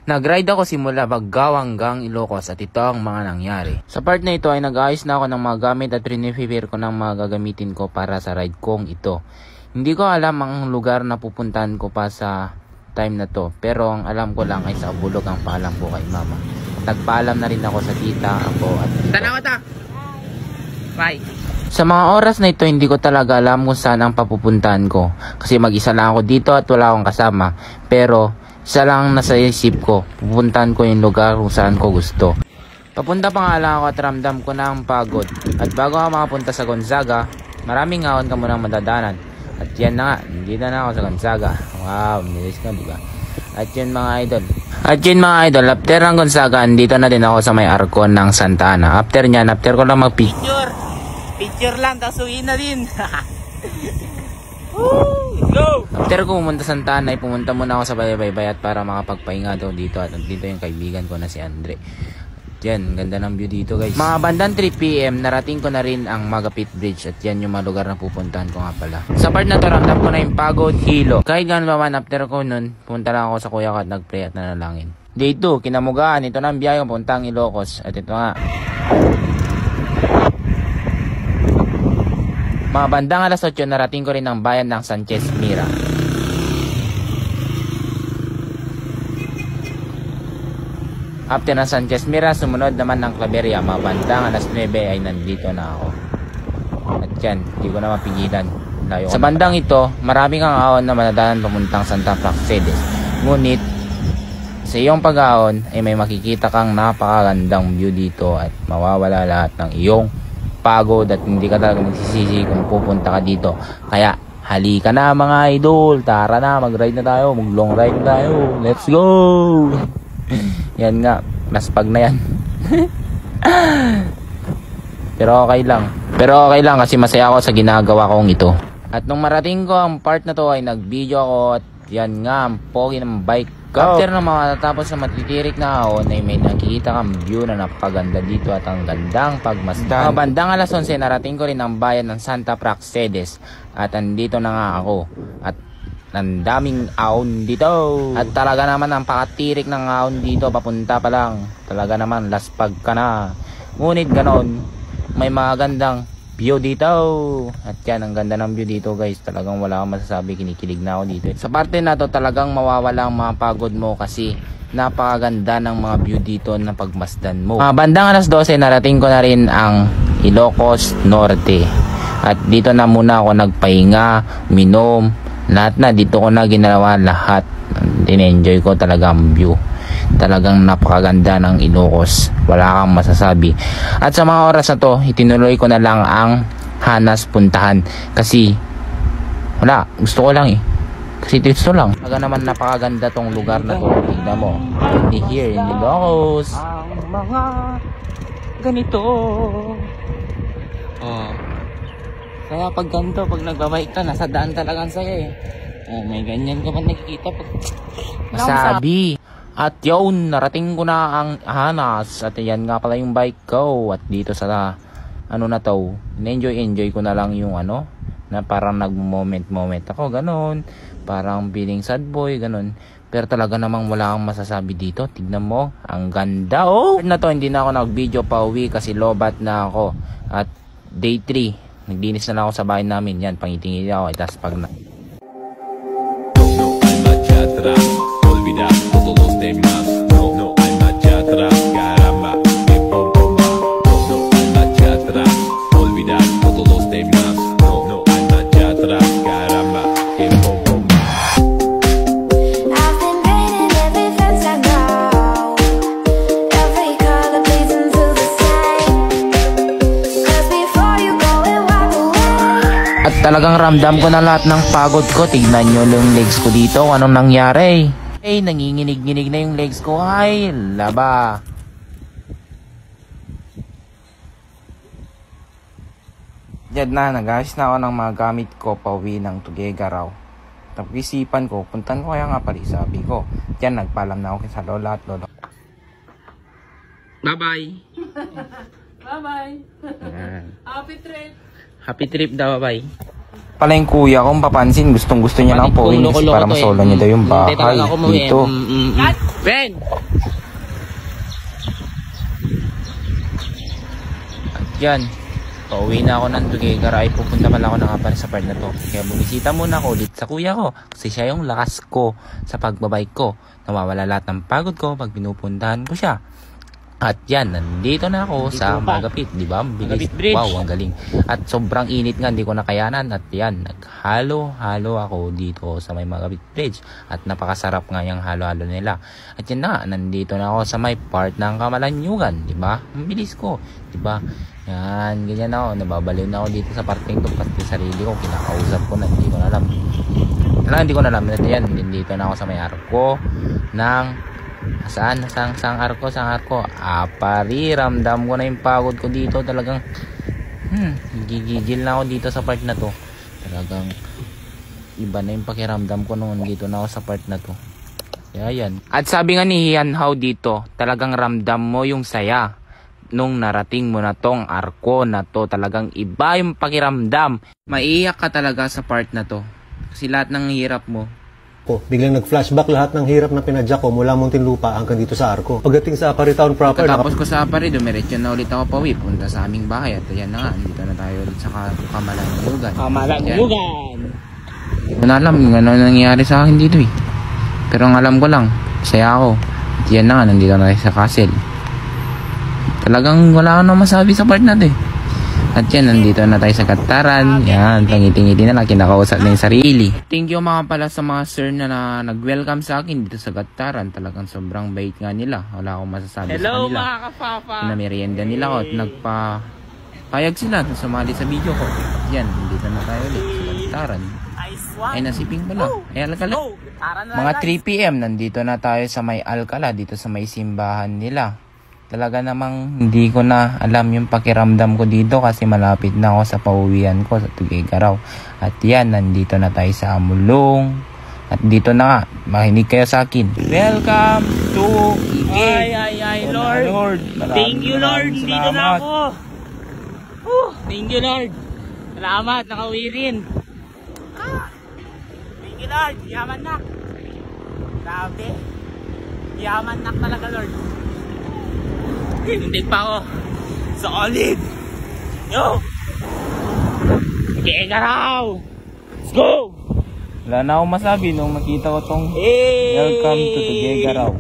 Nag-ride ako simula Baggao hanggang Ilocos at ito ang mga nangyari. Sa part na ito ay nag-ayos na ako ng mga gamit at pinipipir ko ng mga gagamitin ko para sa ride kong ito. Hindi ko alam ang lugar na pupuntahan ko pa sa time na to, pero ang alam ko lang ay sa Abulog ang paalam ko kay mama. Nagpaalam na rin ako sa tita, ako at tito. Tanaw ta! Bye! Sa mga oras na ito, hindi ko talaga alam kung saan ang papupuntahan ko. Kasi mag-isa lang ako dito at wala akong kasama. Pero isa lang nasa isip ko, pupuntahan ko yung lugar kung saan ko gusto. Papunta pa nga lang ako at ramdam ko na ang pagod. At bago ako makapunta sa Gonzaga, maraming ahon ka munang madadanan. At yan na nga, nandito na ako sa Gonzaga. Wow, nilis ka diba? At yun mga idol, after ng Gonzaga, andito na din ako sa may Arcon ng Santa Ana. After ko lang Picture lang, tapos uwi na din. Go! After ko pumunta sa Santa Ana, pumunta muna ako sa Baybaybayat para makapagpahinga daw dito. At dito yung kaibigan ko na si Andre. Yan, ganda ng view dito guys. Mga bandang 3 PM, narating ko na rin ang Magapit Bridge. At yan yung mga lugar na pupuntahan ko nga pala. Sa part na to, ramdam ko na yung pagod, hilo. Kahit gano'n pa man, after ko nun, pumunta lang ako sa kuya ko at nagpray at nanalangin. Day 2, kinamugaan. Ito na ang biyahe puntang Ilocos. At ito nga. Mga bandang alas 8, narating ko rin ang bayan ng Sanchez Mira. After ng Sanchez Mira, sumunod naman ng Claveria. Mga bandang alas 9 ay nandito na ako. At yan, hindi ko na mapigilan. Sa bandang ito, maraming ang ahon na manadanan pamuntang Santa Praxedes. Ngunit, sa iyong pag-ahon ay may makikita kang napakagandang view dito at mawawala lahat ng iyong pagod at hindi ka talaga magsisisi kung pupunta ka dito. Kaya halika na mga idol, tara na, mag-ride na tayo, mag-long ride na tayo, let's go. Yan nga, maspag na yan. Pero okay lang kasi masaya ako sa ginagawa kong ito. At nung marating ko ang part na to ay nag-video ako at yan nga ang pogi ng bike. After na matatapos sa matitirik na ahon ay may nakikita kang view na napaganda dito at ang gandang pagmasdan. Bandang alas 11 narating ko rin ang bayan ng Santa Praxedes at andito na nga ako at ang daming ahon dito at talaga naman ang pakatirik ng ahon dito papunta pa lang, talaga naman laspag ka na. Ngunit ganon, may magandang view dito at yan, ang ganda ng view dito guys, talagang wala akong masasabi, kinikilig na ako dito. Sa parte na to talagang mawawala ang mga pagod mo kasi napakaganda ng mga view dito na pagmasdan mo. Bandang alas 12 narating ko na rin ang Ilocos Norte at dito na muna ako nagpahinga, minom, lahat na dito ko na ginawa lahat. Tinenjoy ko talaga ang view. Talagang napakaganda ng Ilocos, wala kang masasabi. At sa mga oras na to, itinuloy ko na lang ang Hanas puntahan kasi wala, gusto ko lang kasi gusto lang. Talaga naman napakaganda tong lugar na to. Tingnan mo, here in Ilocos ang mga ganito. Kaya pag ganito, pag nagbabike ka, nasa daan talagang saya may ganyan ka pa nakikita pag masabi. At yun, narating ko na ang Hanas at yan nga pala yung bike ko. At dito sa ano na to, enjoy ko na lang yung na parang nag-moment ako, ganon, parang feeling sad boy, ganon. Pero talaga namang wala kang masasabi dito. Tignan mo, ang ganda na to, hindi na ako nag-video pa uwi kasi lobat na ako. At day 3, naglinis na lang ako sa bahay namin. Yan, pangitingin ako, itas pag na olvidar todos los demás. No hay marcha atrás, caramba, que bomba. No hay marcha atrás, olvidar todos los demás. No hay marcha atrás, caramba, que bomba. I've been painting every fence I know, every color pleasing to the same. 'Cause before you go and walk away. At talagang ramdam ko na lahat ng pagod ko. Tignan nyo yung legs ko dito, kung anong nangyari. Nanginginig-nginig na yung legs ko. Ay, laba. Diyan na, nag-ayos na ako ng mga gamit ko pauwi ng Tuguegarao. Tapos isipan ko, puntan ko kaya nga pala, sabi ko. Diyan, nagpaalam na ako sa lola at lolo. Bye-bye. Bye-bye. Happy trip. Happy trip daw, bye. pala yung kuya kong papansin. Gustong gusto niya lang po kasi para masolo niya daw yung bahay dito. Ben! At yan, pauwi na ako ng Tuguegarao. Ay pupunta pala ako na para sa part na to. Kaya bumisita muna ako ulit sa kuya ko. Kasi siya yung lakas ko sa pagbabike ko. Nawawala lahat ng pagod ko pag pinupuntahan ko siya. At yan, nandito na ako sa Magapit, di ba? Bilis. Wow, ang galing. At sobrang init nga, hindi ko nakayanan. At yan, naghalo-halo ako dito sa may Magapit Bridge. At napakasarap nga yung halo-halo nila. At yan na, nandito na ako sa may part ng Kamalanyugan, di ba? Ang bilis ko, di ba? Yan, ganyan ako. Nababaliw na ako dito sa parting to. Pati sarili ko, kinakausap ko na, hindi ko na alam. Talagang hindi ko na alam. At yan, nandito na ako sa may arko ng... Saan arko? Pari, ramdam ko na yung pagod ko dito. Talagang gigigil na ako dito sa part na to. Talagang iba na yung pakiramdam ko noon dito na ako sa part na to. Kaya yan. At sabi nga ni Ian How dito, talagang ramdam mo yung saya nung narating mo na tong arko na to. Talagang iba yung pakiramdam. Maiiyak ka talaga sa part na to. Kasi lahat ng hirap mo biglang nag-flashback lahat ng hirap na pinadyak ko mula Muntinlupa hanggang dito sa Arco. Pagdating sa Apari Town proper, tapos ko sa Apari, dumiretso na ulit ako pauwi, punta sa aming bahay. At yan na nga, dito na tayo ulit sa Kamalanyugan. Hindi ko na alam kung ano nangyayari sa akin dito eh. Pero ang alam ko lang, saya ako. At yan na nga, nandito na tayo sa castle. Talagang wala ka na masabi sa part natin eh. At yan, nandito na tayo sa Kataran. Yan, pangiti-ngiti na lang, kinakausap na yung sarili. Thank you mga pala sa mga sir na nag-welcome sa akin dito sa Kataran. Talagang sobrang bait nga nila. Wala akong masasabi sa kanila. Hello mga kapapa! Pinamerienda nila ako at nagpapayag sila na sumali sa video ko. Yan, nandito na tayo ulit sa Kataran. Ay, nasiping pala. Ay, Alcala. Mga 3 PM, nandito na tayo sa may Alcala, dito sa may simbahan nila. Talaga namang hindi ko na alam yung pakiramdam ko dito kasi malapit na ako sa pauwian ko sa Tuguegarao. At yan, nandito na tayo sa Amulong. At dito na nga, makinig kayo sa akin. Welcome to Ige. Ay, Lord. Thank you, Lord. Dito na ako. Thank you, Lord. Salamat, nakauwi rin. Thank you, Lord. Yaman na. Grabe. Yaman na talaga, Lord. Hindi pa ako. Solid. Yo. Tuguegarao. Let's go. Wala na akong masabi nung nakita ko tong Welcome to Tuguegarao.